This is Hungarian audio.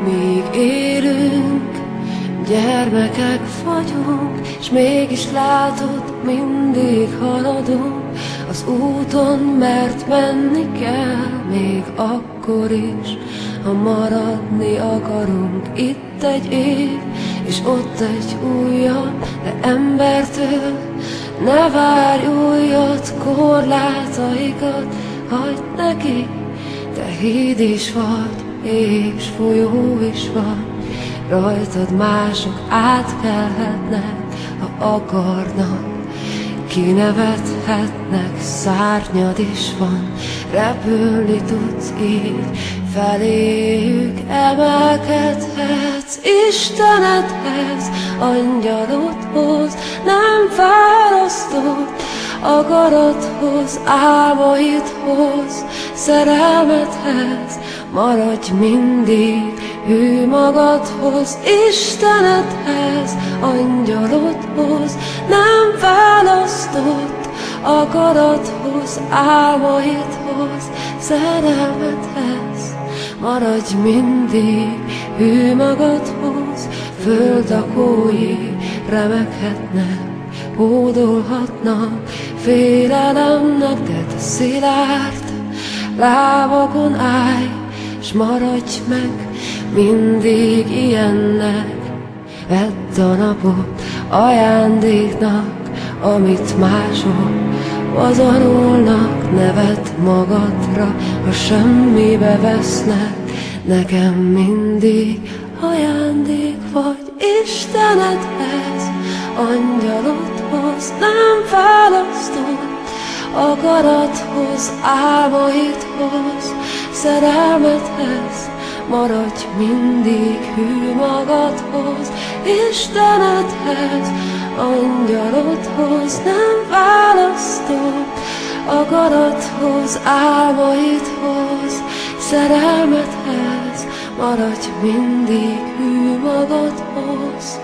Míg élünk, gyermekek vagyunk, és mégis látod, mindig haladunk az úton, mert menni kell, még akkor is, ha maradni akarunk. Itt egy év, és ott egy újabb, de embertől ne várj újat, korlátaikat hagyd neki. Te híd is vagy, és folyó is van, rajtad mások átkelhetnek, ha akarnak. Kinevethetnek, szárnyad is van, repülni tudsz így, feléjük emelkedhetsz. Istenedhez, angyalodhoz, nem fárasztott akarathoz, álmaidhoz, szerelmedhez. Maradj mindig hű magadhoz, Istenedhez, angyalodhoz, nem választott akarathoz, álmaidhoz, szerelmedhez. Maradj mindig hű magadhoz, földakói remeghetnek, hódolhatnak félelemnek, de te szilárd lábakon állj, s maradj meg mindig ilyennek. Vedd a napot ajándéknak, amit mások pazarolnak. Ne vedd magadra, ha semmibe vesznek, nekem mindig ajándék vagy. Istenedhez, angyalodhoz, nem választott akarathoz, álmaidhoz, szerelmedhez. Maradj mindig hű magadhoz, Istenedhez, angyalodhoz, nem választott akarathoz, álmaidhoz, szerelmedhez. Maradj mindig hű magadhoz.